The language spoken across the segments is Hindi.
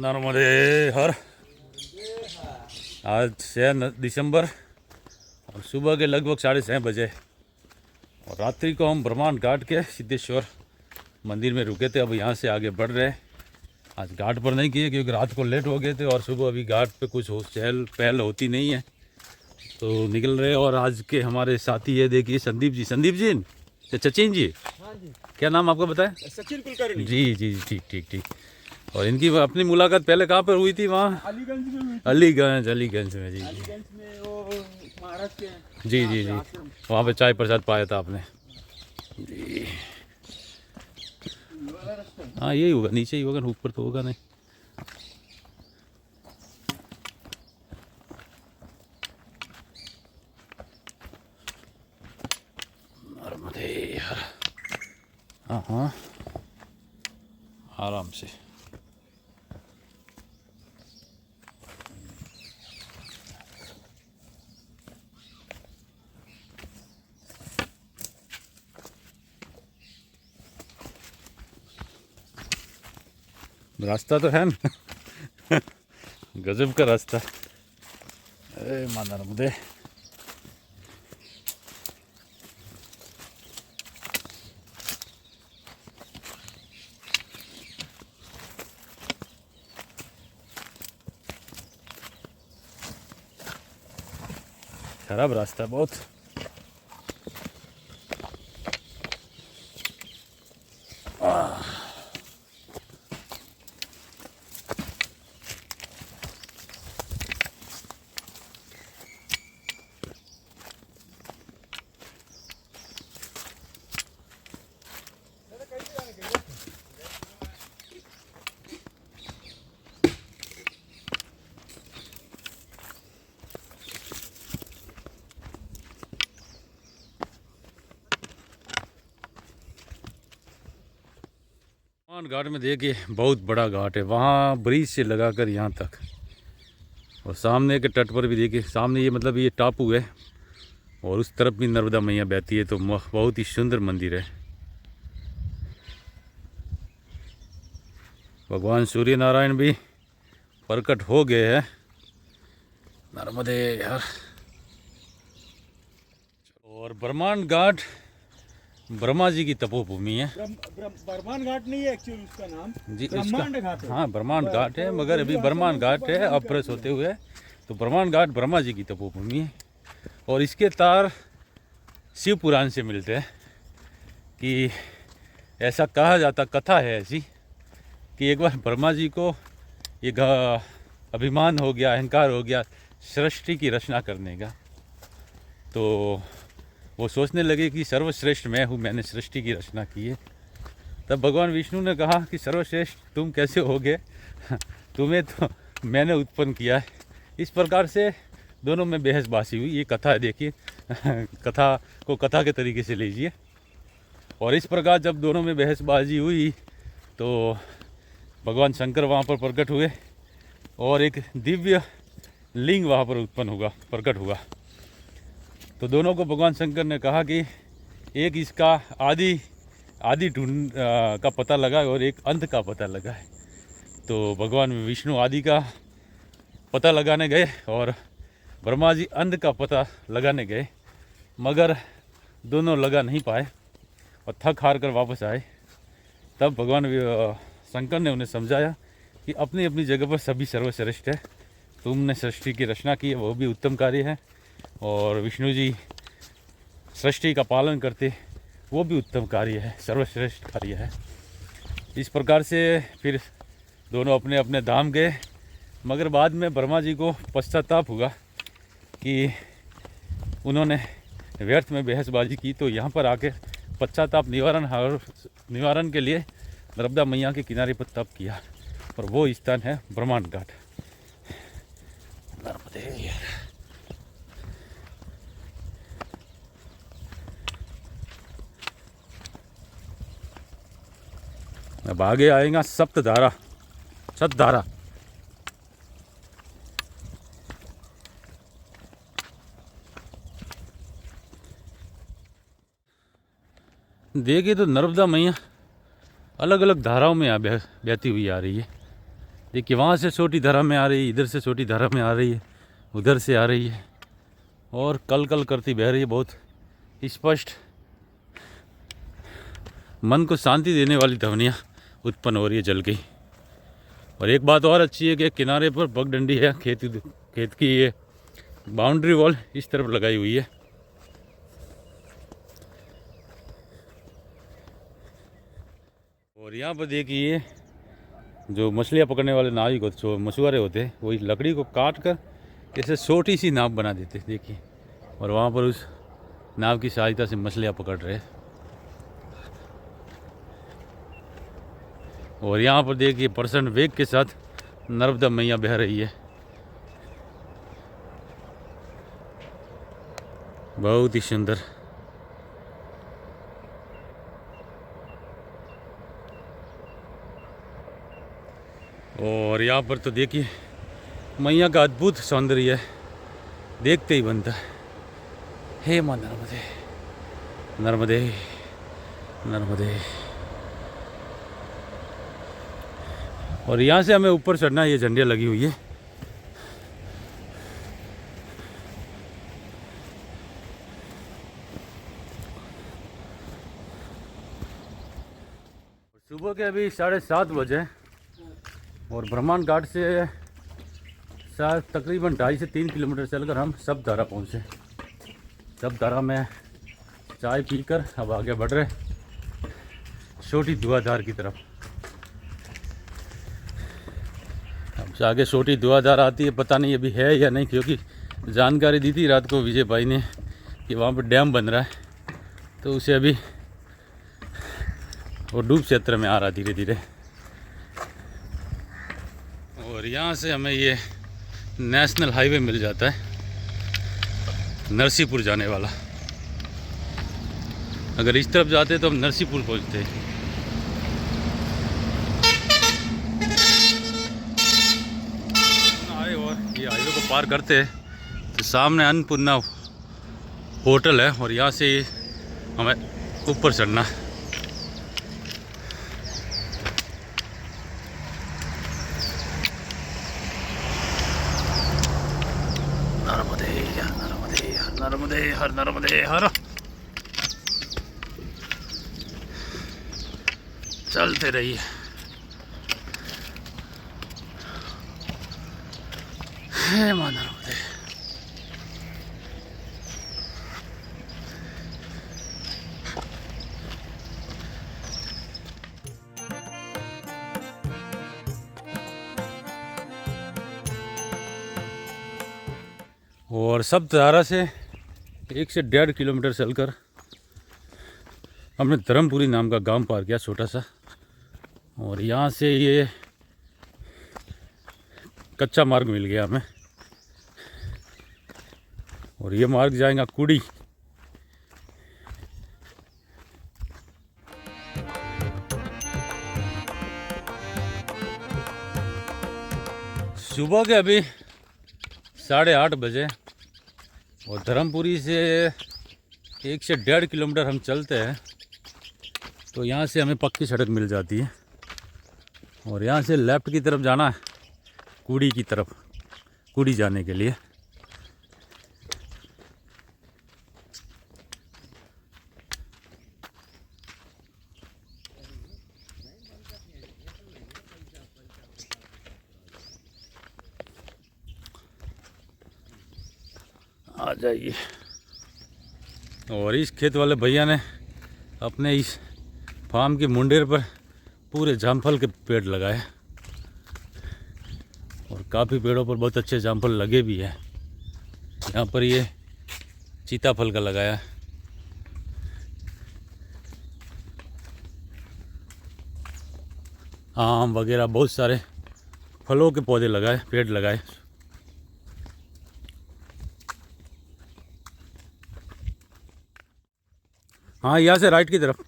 नर्मदे हर। आज 6 दिसंबर और सुबह के लगभग 6:30 बजे और रात्रि को हम ब्रह्मांड घाट के सिद्धेश्वर मंदिर में रुके थे। अब यहाँ से आगे बढ़ रहे हैं। आज घाट पर नहीं किए क्योंकि रात को लेट हो गए थे और सुबह अभी घाट पे कुछ चहल पहल होती नहीं है तो निकल रहे। और आज के हमारे साथी है, देखिए संदीप जी सचिन जी। हाँ जी। क्या नाम आपका बताया? सचिन कुलकर्णी जी जी ठीक ठीक ठीक। और इनकी अपनी मुलाकात पहले कहाँ पर हुई थी? वहाँ अलीगंज में हुई थी। अलीगंज में। जी अलीगंज में वो महाराष्ट्र के जी जी जी वहाँ पे चाय प्रसाद पाया था आपने जी। हाँ यही होगा, नीचे ही होगा, ऊपर तो होगा नहीं। नर्मदे हर। हाँ हाँ आराम से। रास्ता तो है ना गजब का रास्ता। अरे मां नर्मदे। खराब रास्ता बहुत। घाट में देखिए बहुत बड़ा घाट है, वहाँ ब्रिज से लगाकर यहाँ तक। और सामने के तट पर भी देखिए, सामने ये मतलब ये टापू है और उस तरफ भी नर्मदा मैया बहती है। तो बहुत ही सुंदर मंदिर है। भगवान सूर्य नारायण भी प्रकट हो गए हैं। नर्मदे हर। और ब्रह्मांड घाट ब्रह्मा जी की तपोभूमि है। ब्रह्मांड घाट नहीं है एक्चुअली उसका नाम जी, ब्रह्मांड घाट है। हाँ ब्रह्मांड घाट है, मगर अभी ब्रह्मांड घाट है अप्रेस होते हुए। तो ब्रह्मांड घाट ब्रह्मा जी की तपोभूमि है। और इसके तार शिव पुराण से मिलते हैं कि ऐसा कहा जाता, कथा है ऐसी कि एक बार ब्रह्मा जी को ये अभिमान हो गया, अहंकार हो गया सृष्टि की रचना करने का। तो वो सोचने लगे कि सर्वश्रेष्ठ मैं हूँ, मैंने सृष्टि की रचना की है। तब भगवान विष्णु ने कहा कि सर्वश्रेष्ठ तुम कैसे होगे, तुम्हें तो मैंने उत्पन्न किया है। इस प्रकार से दोनों में बहसबाजी हुई। ये कथा है, देखिए कथा को कथा के तरीके से लीजिए। और इस प्रकार जब दोनों में बहसबाजी हुई तो भगवान शंकर वहाँ पर प्रकट हुए और एक दिव्य लिंग वहाँ पर उत्पन्न हुआ, प्रकट हुआ। तो दोनों को भगवान शंकर ने कहा कि एक इसका आदि ढूंढ का पता लगाए और एक अंत का पता लगाए। तो भगवान विष्णु आदि का पता लगाने गए और ब्रह्मा जी अंत का पता लगाने गए, मगर दोनों लगा नहीं पाए और थक हार कर वापस आए। तब भगवान शंकर ने उन्हें समझाया कि अपनी अपनी जगह पर सभी सर्वश्रेष्ठ है। तुमने सृष्टि की रचना की है, वो भी उत्तम कार्य है, और विष्णु जी सृष्टि का पालन करते, वो भी उत्तम कार्य है, सर्वश्रेष्ठ कार्य है। इस प्रकार से फिर दोनों अपने अपने धाम गए। मगर बाद में ब्रह्मा जी को पश्चाताप हुआ कि उन्होंने व्यर्थ में बहसबाजी की। तो यहाँ पर आकर पश्चाताप निवारण के लिए नर्मदा मैया के किनारे पर तप किया और वो स्थान है ब्रह्मांड घाट। नर्मदे। अब आगे आएगा सप्तधारा, सतधारा। देखिए तो नर्मदा मैया अलग अलग धाराओं में बहती हुई आ रही है। देखिए वहाँ से छोटी धारा में आ रही है, इधर से छोटी धारा में आ रही है, उधर से आ रही है और कल कल करती बह रही है। बहुत स्पष्ट मन को शांति देने वाली ध्वनियाँ उत्पन्न हो रही है जल की। और एक बात और अच्छी है कि किनारे पर पगडंडी है, खेत की ये बाउंड्री वॉल इस तरफ लगाई हुई है। और यहाँ पर देखिए जो मछलियाँ पकड़ने वाले नाविक होते, जो मछुआरे होते हैं, वही लकड़ी को काट कर ऐसे छोटी सी नाव बना देते हैं, देखिए। और वहाँ पर उस नाव की सहायता से मछलियाँ पकड़ रहे हैं। और यहाँ पर देखिए प्रचंड वेग के साथ नर्मदा मैया बह रही है, बहुत ही सुंदर। और यहाँ पर तो देखिए मैया का अद्भुत सौंदर्य है, देखते ही बनता है। हे माँ नर्मदे नर्मदे नर्मदे। और यहाँ से हमें ऊपर चढ़ना है, ये झंडियाँ लगी हुई है। सुबह के अभी 7:30 बजे और ब्रह्मांड घाट से शायद तकरीबन 2.5 से 3 किलोमीटर चलकर हम सप्तधारा पहुँचे। सप्तधारा में चाय पीकर अब आगे बढ़ रहे छोटी धुआंधार की तरफ। अब आगे छोटी धुआंधार आती है, पता नहीं अभी है या नहीं, क्योंकि जानकारी दी थी रात को विजय भाई ने कि वहाँ पर डैम बन रहा है, तो उसे अभी वो डूब क्षेत्र में आ रहा धीरे धीरे। और यहाँ से हमें ये नेशनल हाईवे मिल जाता है, नरसीपुर जाने वाला। अगर इस तरफ जाते तो हम नरसीपुर पहुँचते हैं। आए और ये हाईवे को पार करते हैं तो सामने अन्नपूर्णा होटल है और यहाँ से हमें ऊपर चढ़ना है। नर्मदे हर नर्मदे हर। चलते रहिए। हे मां नर्मदे। और सप्तधारा से 1 से 1.5 किलोमीटर चलकर हमने धर्मपुरी नाम का गांव पार किया, छोटा सा। और यहाँ से ये कच्चा मार्ग मिल गया हमें और ये मार्ग जाएगा कुड़ी। सुबह के अभी 8:30 बजे और धर्मपुरी से 1 से 1.5 किलोमीटर हम चलते हैं तो यहाँ से हमें पक्की सड़क मिल जाती है। और यहाँ से लेफ़्ट की तरफ जाना है, कुड़ी की तरफ, कुड़ी जाने के लिए। आ जाइए। और इस खेत वाले भैया ने अपने इस फार्म के मुंडेर पर पूरे जामफल के पेड़ लगाए और काफ़ी पेड़ों पर बहुत अच्छे जामफल लगे भी हैं। यहाँ पर ये सीताफल का लगाया, आम वगैरह बहुत सारे फलों के पौधे लगाए, पेड़ लगाए। हाँ, यहाँ से राइट की तरफ।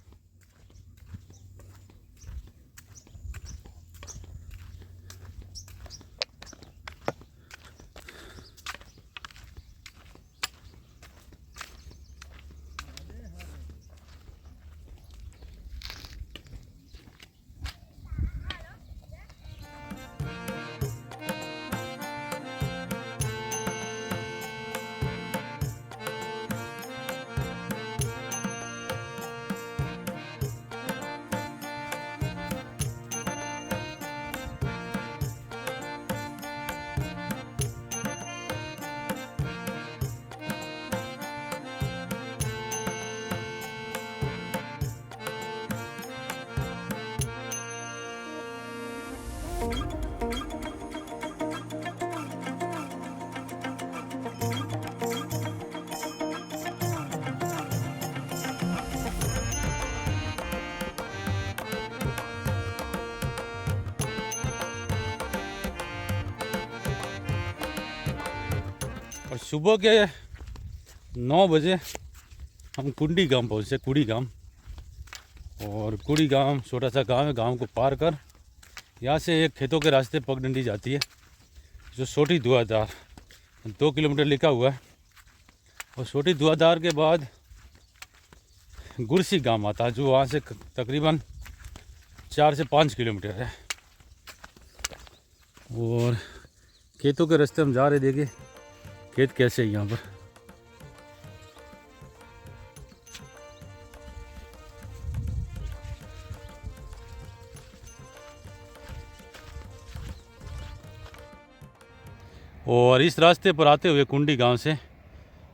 और सुबह के 9 बजे हम कुंडी गांव पहुँचे, कुड़ी गांव। और कुड़ी गांव छोटा सा गांव है। गांव को पार कर यहाँ से एक खेतों के रास्ते पगडंडी जाती है, जो छोटी धुआंधार 2 किलोमीटर लिखा हुआ है। और छोटी धुआंधार के बाद गुरसी गांव आता है, जो वहाँ से तकरीबन 4 से 5 किलोमीटर है। और खेतों के रास्ते हम जा रहे, देखिए खेत कैसे है यहाँ पर। और इस रास्ते पर आते हुए कुंडी गांव से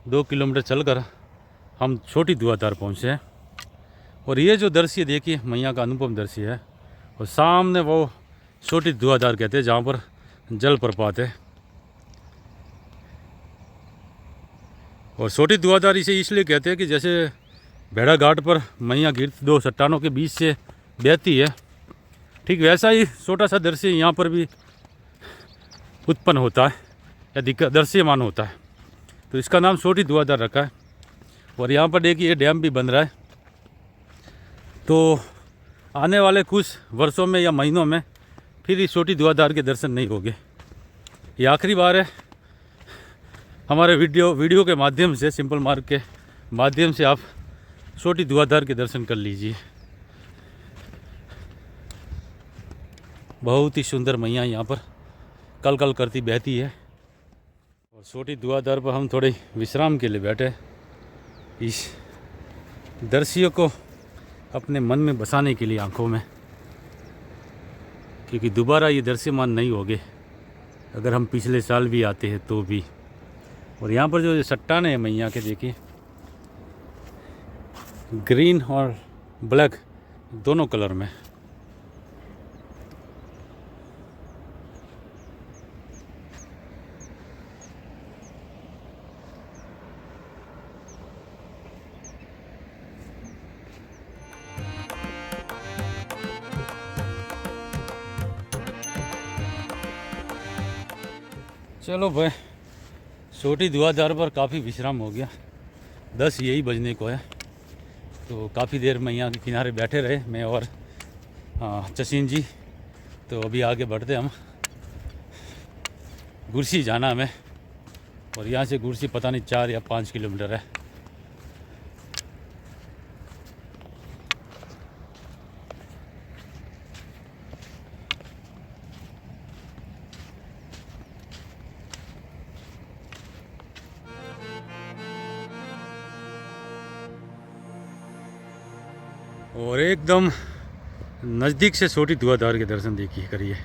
2 किलोमीटर चलकर हम छोटी धुआंधार पहुँचे हैं। और ये जो दृश्य देखिए मैया का अनुपम दृश्य है। और सामने वो छोटी धुआंधार कहते हैं, जहाँ पर जलप्रपात है। और छोटी धुआंधार इसे इसलिए कहते हैं कि जैसे भेड़ा घाट पर मैया गिरती 2 चट्टानों के बीच से बहती है, ठीक वैसा ही छोटा सा दृश्य यहाँ पर भी उत्पन्न होता है या दृश्यमान होता है। तो इसका नाम छोटी धुआंधार रखा है। और यहाँ पर देखिए ये डैम भी बन रहा है। तो आने वाले कुछ वर्षों में या महीनों में फिर इस छोटी धुआंधार के दर्शन नहीं होंगे। ये आखिरी बार है। हमारे वीडियो के माध्यम से, सिंपल मार्ग के माध्यम से आप छोटी धुआंधार के दर्शन कर लीजिए। बहुत ही सुंदर मैया यहाँ पर कल कल करती बहती है। और छोटी धुआंधार पर हम थोड़े विश्राम के लिए बैठे, इस दृश्य को अपने मन में बसाने के लिए, आंखों में, क्योंकि दोबारा ये दृश्यमान नहीं होंगे अगर हम पिछले साल भी आते हैं तो भी। और यहाँ पर जो चट्टान है मैया के, देखिए ग्रीन और ब्लैक दोनों कलर में। चलो भाई, छोटी धुआंधार पर काफ़ी विश्राम हो गया। 10 यही बजने को है। तो काफ़ी देर मैया के किनारे बैठे रहे, मैं और चसीन जी। तो अभी आगे बढ़ते हम। गुरसी जाना हमें, और यहाँ से गुरसी पता नहीं 4 या 5 किलोमीटर है। और एकदम नज़दीक से छोटी धुआंधार के दर्शन देखिए करिए।